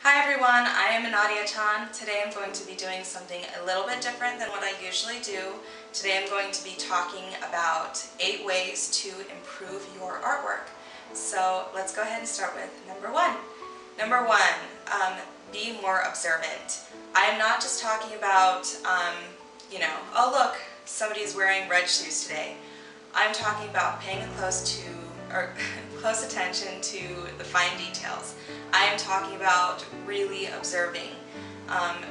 Hi everyone, I am Anadia-chan. Today I'm going to be doing something a little bit different than what I usually do. Today I'm going to be talking about 8 ways to improve your artwork. So let's go ahead and start with number 1. Number 1, be more observant. I am not just talking about, oh look, somebody's wearing red shoes today. I'm talking about paying close attention to the fine details. I am talking about really observing.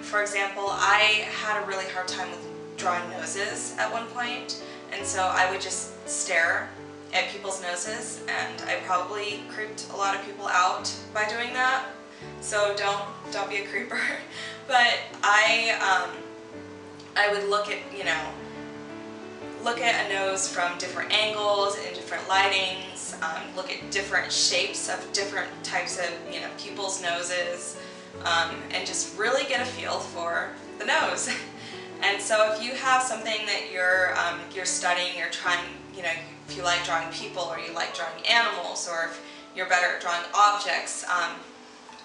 For example, I had a really hard time with drawing noses at one point, and so I would just stare at people's noses, and I probably creeped a lot of people out by doing that. So don't be a creeper. But I would look at a nose from different angles and different lightings, look at different shapes of different types of people's noses, and just really get a feel for the nose. And so if you have something that you're studying, you're trying, if you like drawing people or you like drawing animals, or if you're better at drawing objects,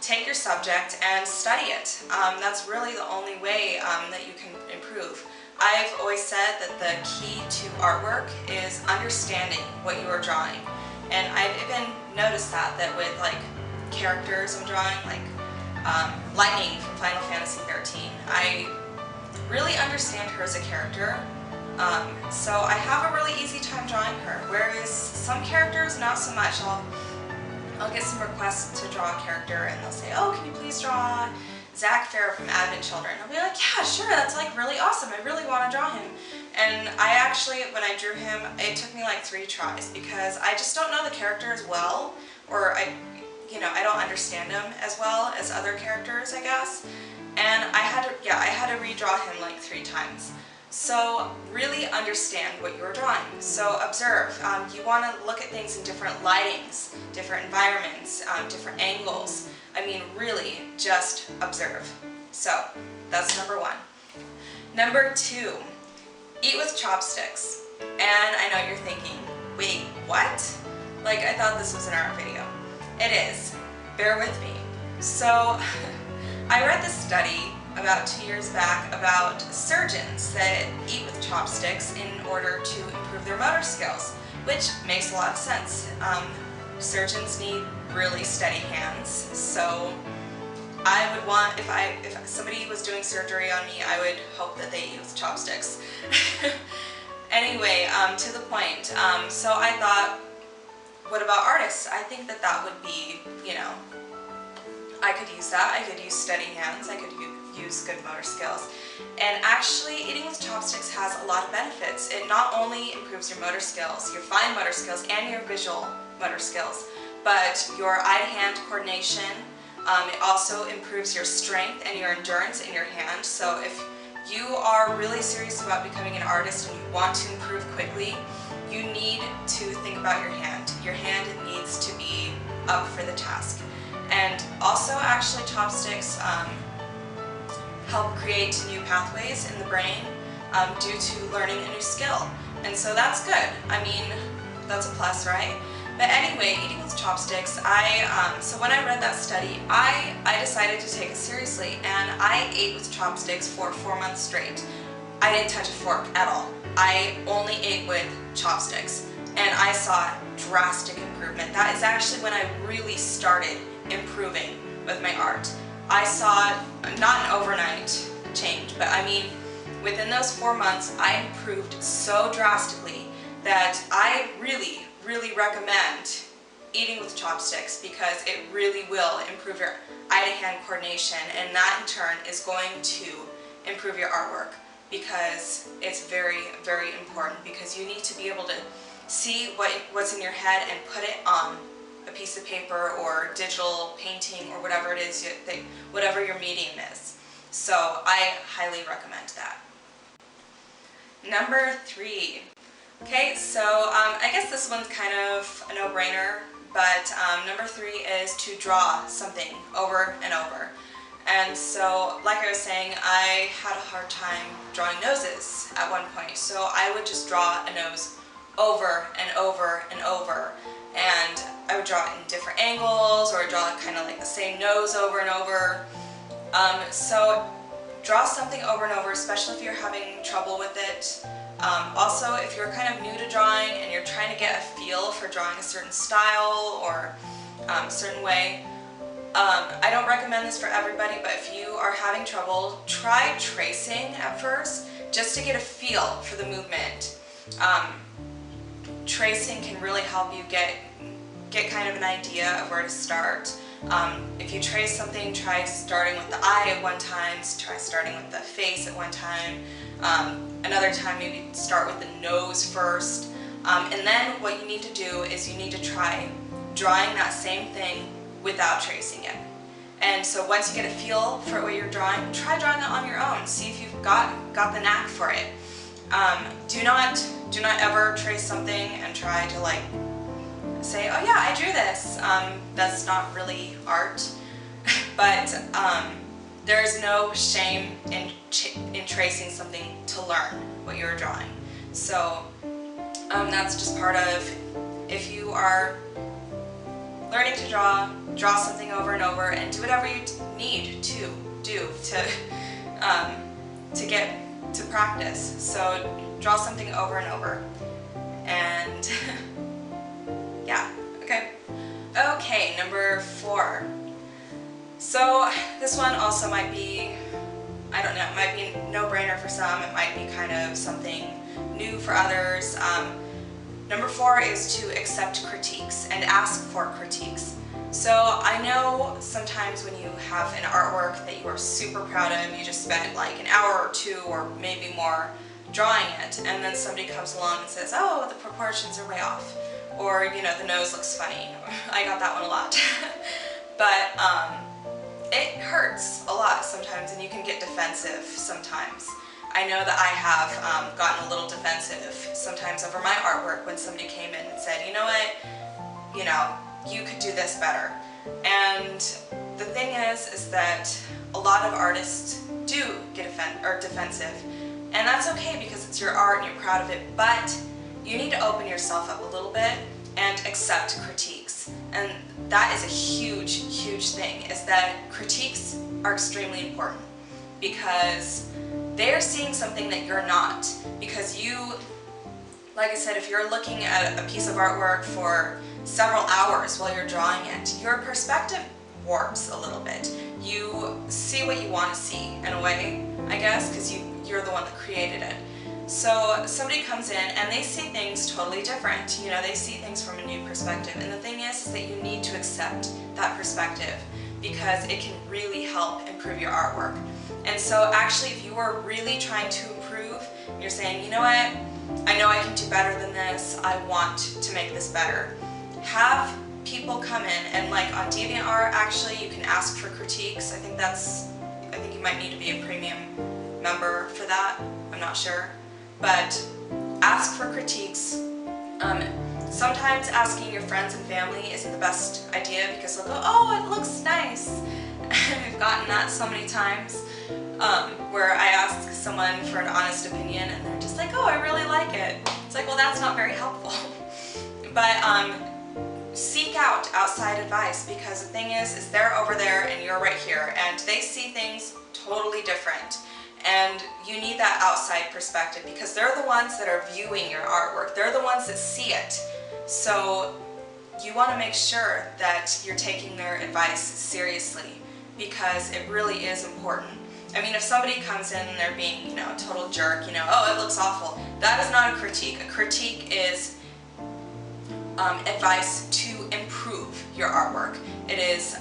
take your subject and study it. That's really the only way that you can improve. I've always said that the key to artwork is understanding what you are drawing. And I've even noticed that with like characters I'm drawing, like Lightning from Final Fantasy 13. I really understand her as a character, so I have a really easy time drawing her, whereas some characters not so much. I'll get some requests to draw a character and they'll say, oh, can you please draw Zach from Advent Children? I'll be like, yeah, sure, that's like really awesome. I really want to draw him. And I actually, when I drew him, it took me like 3 tries because I just don't know the character as well, or I don't understand him as well as other characters, I guess. And I had to redraw him like 3 times. So really understand what you're drawing. So observe. You want to look at things in different lightings, different environments, different angles. I mean, really, just observe. So that's number 1. Number 2, eat with chopsticks. And I know you're thinking, wait, what? Like, I thought this was an art video. It is. Bear with me. So I read this study about 2 years back about surgeons that eat with chopsticks in order to improve their motor skills, which makes a lot of sense. Surgeons need really steady hands, so I would want, if somebody was doing surgery on me, I would hope that they eat with chopsticks. Anyway, to the point. So I thought, what about artists? I think that would be, I could use that. I could use steady hands. I could use good motor skills. And actually, eating with chopsticks has a lot of benefits. It not only improves your motor skills, your fine motor skills, and your visual motor skills, but your eye-to-hand coordination. It also improves your strength and your endurance in your hand. So if you are really serious about becoming an artist and you want to improve quickly, you need to think about your hand. Your hand needs to be up for the task. And also, actually, chopsticks help create new pathways in the brain due to learning a new skill. And so that's good. I mean, that's a plus, right? But anyway, eating with chopsticks, so when I read that study, I decided to take it seriously, and I ate with chopsticks for 4 months straight. I didn't touch a fork at all. I only ate with chopsticks, and I saw drastic improvement. That is actually when I really started improving with my art. I saw not an overnight change, but I mean, within those 4 months, I improved so drastically that I really recommend eating with chopsticks, because it really will improve your eye-to-hand coordination, and that in turn is going to improve your artwork, because it's very important, because you need to be able to see what's in your head and put it on a piece of paper or digital painting or whatever it is, whatever your medium is. So I highly recommend that. Number 3. Okay, so I guess this one's kind of a no-brainer, but number 3 is to draw something over and over. And so, like I was saying, I had a hard time drawing noses at one point, so I would just draw a nose over and over and over. and I would draw it in different angles, or draw kind of like the same nose over and over. So draw something over and over, especially if you're having trouble with it. Also, if you're kind of new to drawing and you're trying to get a feel for drawing a certain style or certain way, I don't recommend this for everybody, but if you are having trouble, try tracing at first just to get a feel for the movement. Tracing can really help you get kind of an idea of where to start. If you trace something, try starting with the eye at one time, try starting with the face at one time. Another time maybe start with the nose first. And then what you need to do is you need to try drawing that same thing without tracing it. And so once you get a feel for what you're drawing, try drawing it on your own. See if you've got the knack for it. Do not ever trace something and try to like say, oh yeah, I drew this. That's not really art. But there is no shame in tracing something to learn what you're drawing. So that's just part of, if you are learning to draw something over and over, and do whatever you need to do to get to practice. So draw something over and over, and yeah, okay. Okay, number 4. So this one also might be, I don't know, it might be a no-brainer for some, it might be kind of something new for others. Number 4 is to accept critiques and ask for critiques. So I know sometimes when you have an artwork that you are super proud of, you just spent like an hour or 2 or maybe more drawing it, and then somebody comes along and says, oh, the proportions are way off, or you know, the nose looks funny. I got that one a lot. But it hurts a lot sometimes, and you can get defensive sometimes. I know that I have gotten a little defensive sometimes over my artwork when somebody came in and said, you know what, you know, you could do this better. And the thing is that a lot of artists do get defensive, and that's okay because it's your art and you're proud of it, but you need to open yourself up a little bit and accept critiques. And that is a huge, huge thing, is that critiques are extremely important, because they're seeing something that you're not. Because you, like I said, if you're looking at a piece of artwork for several hours while you're drawing it, your perspective warps a little bit. You see what you want to see in a way, I guess, because you're the one that created it. So somebody comes in and they see things totally different. You know, they see things from a new perspective. And the thing is that you need to accept that perspective, because it can really help improve your artwork. And so actually, if you are really trying to improve, you're saying, you know what, I know I can do better than this, I want to make this better. Have people come in, and like on DeviantArt, actually, you can ask for critiques. I think you might need to be a premium member for that, I'm not sure. But ask for critiques. Sometimes asking your friends and family isn't the best idea, because they'll go, oh, it looks nice. I've gotten that so many times, where I ask someone for an honest opinion and they're just like, oh, I really like it. It's like, well, that's not very helpful. But seek out outside advice, because the thing is they're over there and you're right here, and they see things totally different. And you need that outside perspective, because they're the ones that are viewing your artwork. They're the ones that see it. So you want to make sure that you're taking their advice seriously, because it really is important. I mean, if somebody comes in and they're being, you know, a total jerk, you know, oh, it looks awful, that is not a critique. A critique is advice to improve your artwork. It is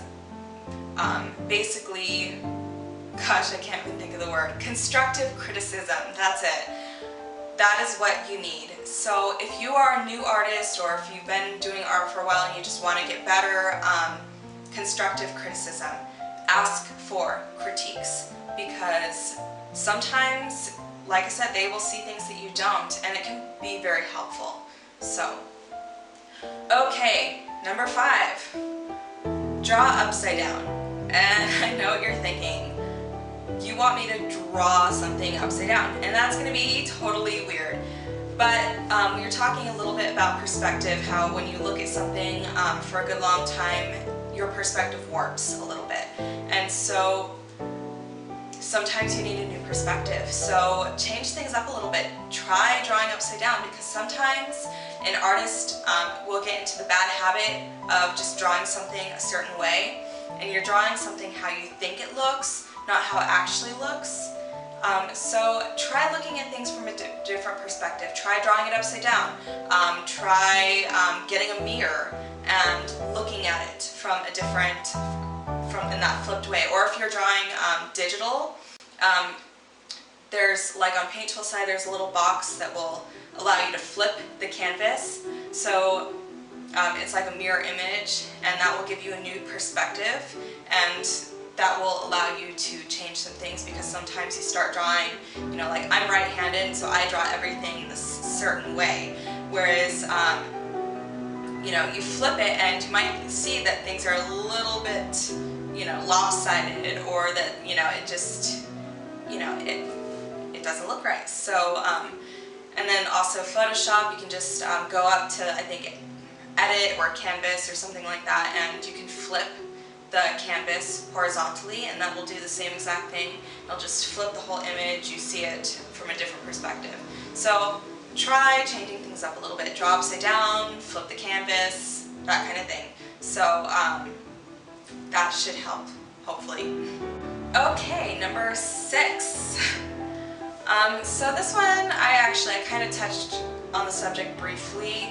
basically, gosh, I can't even think of the word, constructive criticism, that's it. That is what you need. So if you are a new artist, or if you've been doing art for a while and you just want to get better, constructive criticism. Ask for critiques, because sometimes, like I said, they will see things that you don't, and it can be very helpful. So, okay, number 5, draw upside down. And I know what you're thinking. You want me to draw something upside down, and that's going to be totally weird. But we were talking a little bit about perspective, how when you look at something for a good long time, your perspective warps a little bit. And so sometimes you need a new perspective. So change things up a little bit. Try drawing upside down, because sometimes an artist will get into the bad habit of just drawing something a certain way, and you're drawing something how you think it looks, not how it actually looks. So try looking at things from a different perspective. Try drawing it upside down. Try getting a mirror and looking at it from a different, in that flipped way. Or if you're drawing digital, there's, like on Paint Tool side, there's a little box that will allow you to flip the canvas. So it's like a mirror image, and that will give you a new perspective, and that will allow you to change some things, because sometimes you start drawing, you know, like I'm right-handed, so I draw everything this certain way, whereas you know, you flip it and you might see that things are a little bit, you know, lopsided, or that, you know, it just, you know, it doesn't look right. So and then also Photoshop, you can just go up to, I think, Edit or Canvas or something like that, and you can flip the canvas horizontally, and that will do the same exact thing. It'll just flip the whole image. You see it from a different perspective. So try changing things up a little bit. Draw upside down, flip the canvas, that kind of thing. So that should help, hopefully. Okay, number 6. So this one, I kind of touched on the subject briefly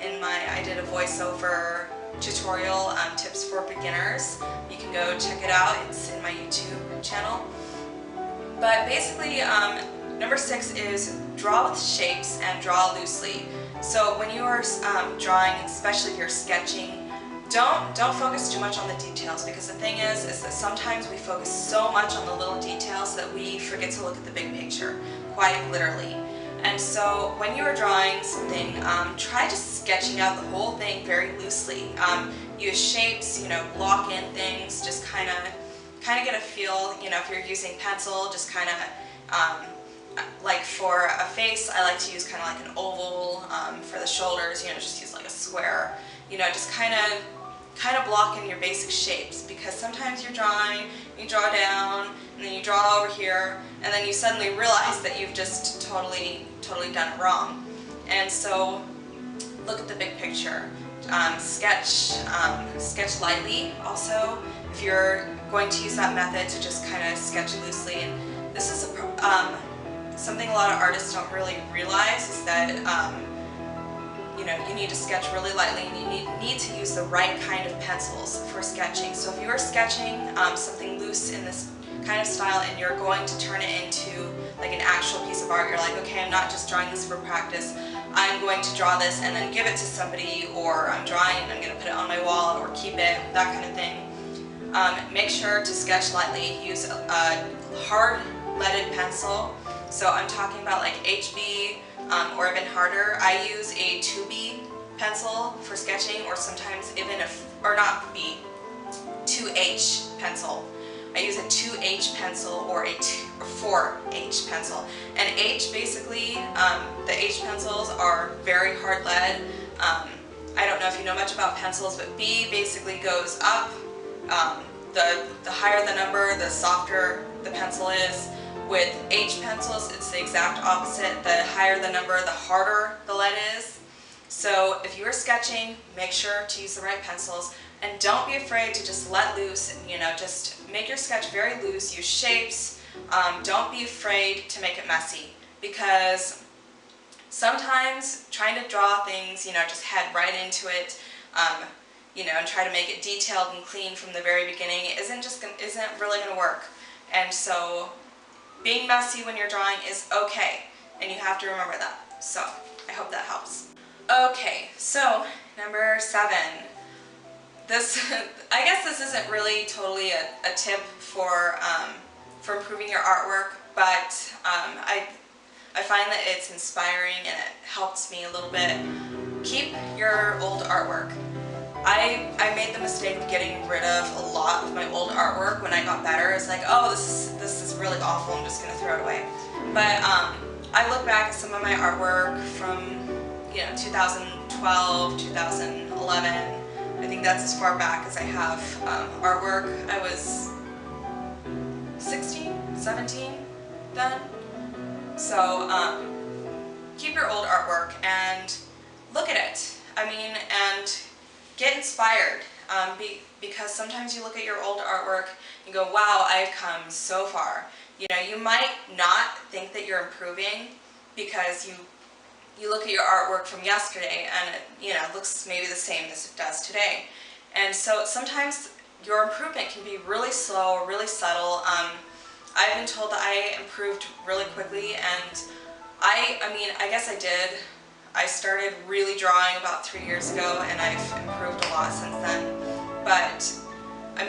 in I did a voiceover tutorial, tips for beginners. You can go check it out, it's in my YouTube channel. But basically, number 6 is draw with shapes and draw loosely. So when you are drawing, especially if you're sketching, don't focus too much on the details, because the thing is that sometimes we focus so much on the little details that we forget to look at the big picture, quite literally. And so when you are drawing something, try just sketching out the whole thing very loosely. Use shapes, you know, block in things, just kind of get a feel. You know, if you're using pencil, just kind of like for a face, I like to use kind of like an oval. For the shoulders, you know, just use like a square. You know, just kind of block in your basic shapes, because sometimes you're drawing, you draw down, and then you draw over here, and then you suddenly realize that you've just totally done it wrong. And so look at the big picture. Sketch lightly also, if you're going to use that method to just kind of sketch loosely. And this is something a lot of artists don't really realize, is that you know, you need to sketch really lightly, and you need to use the right kind of pencils for sketching. So if you are sketching something loose in this kind of style, and you're going to turn it into like an actual piece of art, you're like, okay, I'm not just drawing this for practice, I'm going to draw this and then give it to somebody, or I'm drawing and I'm going to put it on my wall or keep it, that kind of thing. Make sure to sketch lightly. Use a hard leaded pencil. So I'm talking about like HB, or even harder. I use a 2B pencil for sketching, or sometimes even or not B, 2H pencil. I use a 2H pencil or a 4H pencil. And H, basically, the H pencils are very hard lead. I don't know if you know much about pencils, but B basically goes up. The higher the number, the softer the pencil is. With H pencils, it's the exact opposite. The higher the number, the harder the lead is. So if you are sketching, make sure to use the right pencils, and don't be afraid to just let loose, and, you know, just make your sketch very loose. Use shapes. Don't be afraid to make it messy, because sometimes trying to draw things, you know, just head right into it, you know, and try to make it detailed and clean from the very beginning isn't really going to work. And so being messy when you're drawing is okay, and you have to remember that. So I hope that helps. Okay, so number 7. This, I guess this isn't really totally a tip for improving your artwork, but I find that it's inspiring and it helps me a little bit. Keep your old artwork. I made the mistake of getting rid of a lot of my old artwork when I got better. It's like, oh, this is really awful, I'm just going to throw it away. But I look back at some of my artwork from, 2012, 2011. I think that's as far back as I have artwork. I was 16, 17 then. So keep your old artwork and look at it. I mean, and get inspired. Because sometimes you look at your old artwork and go, wow, I've come so far. You might not think that you're improving because you look at your artwork from yesterday and it looks maybe the same as it does today. And so sometimes your improvement can be really slow or really subtle. I've been told that I improved really quickly, and I guess I did. I started really drawing about 3 years ago, and I've improved a lot since then. But I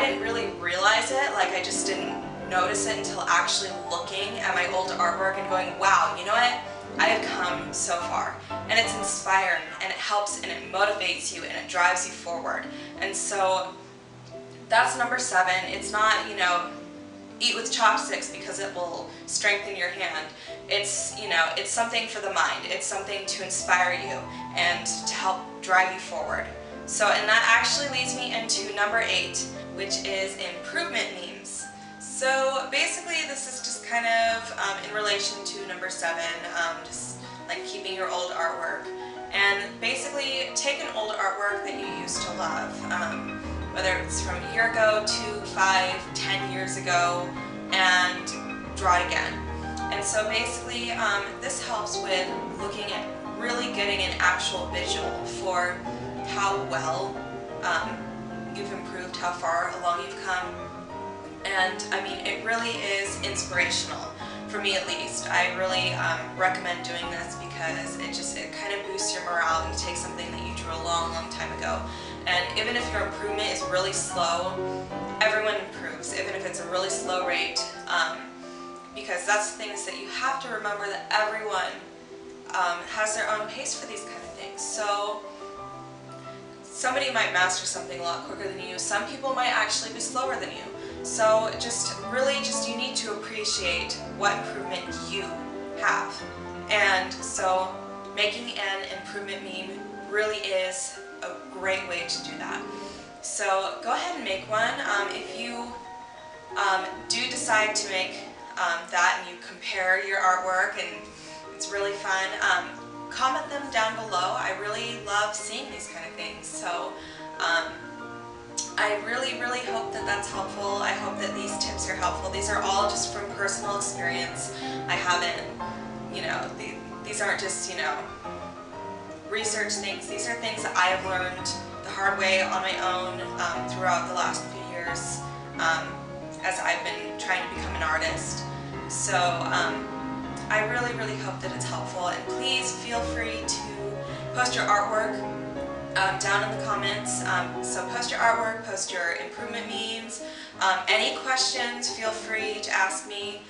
didn't really realize it. Like, I just didn't notice it until actually looking at my old artwork and going, wow, you know what? I have come so far. And it's inspiring, and it helps, and it motivates you, and it drives you forward. And so that's number 7. It's not, eat with chopsticks because it will strengthen your hand. It's, it's something for the mind. It's something to inspire you and to help drive you forward. So, and that actually leads me into number 8, which is improvement memes. So basically this is just kind of in relation to number 7, just like keeping your old artwork. And basically take an old artwork that you used to love, whether it's from a year ago, 2, 5, 10 years ago, and draw it again. And so basically this helps with looking at really getting an actual visual for how well you've improved, how far along you've come. And it really is inspirational, for me at least. I really recommend doing this because it kind of boosts your morale. You take something that you drew a long time ago, and even if your improvement is really slow, everyone improves, even if it's a really slow rate, because that's the things that you have to remember, that everyone has their own pace for these kind of things. So somebody might master something a lot quicker than you. Some people might actually be slower than you. So you need to appreciate what improvement you have. And so making an improvement meme really is a great way to do that. So go ahead and make one. If you do decide to make that and you compare your artwork and it's really fun, comment them down below. I really love seeing these kind of things. So I really hope that that's helpful. I hope that these tips are helpful. These are all just from personal experience. I haven't, these aren't just, research things. These are things that I have learned the hard way on my own throughout the last few years as I've been trying to become an artist. So I really hope that it's helpful, and please feel free to post your artwork down in the comments. So post your artwork, post your improvement memes, any questions, feel free to ask me.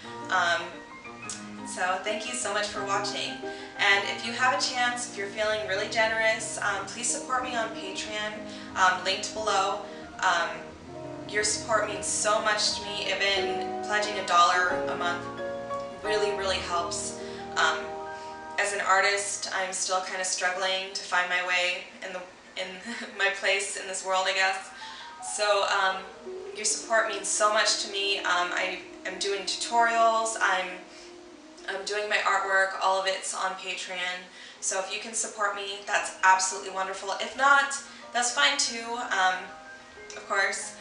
So thank you so much for watching, and if you have a chance, if you're feeling really generous, please support me on Patreon, linked below. Your support means so much to me. Even pledging $1 a month really helps. As an artist, I'm still kind of struggling to find my way in my place in this world, I guess. So your support means so much to me. I am doing tutorials, I'm doing my artwork, all of it's on Patreon. So if you can support me, that's absolutely wonderful. If not, that's fine too, of course.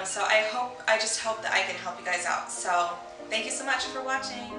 So I just hope that I can help you guys out. So thank you so much for watching.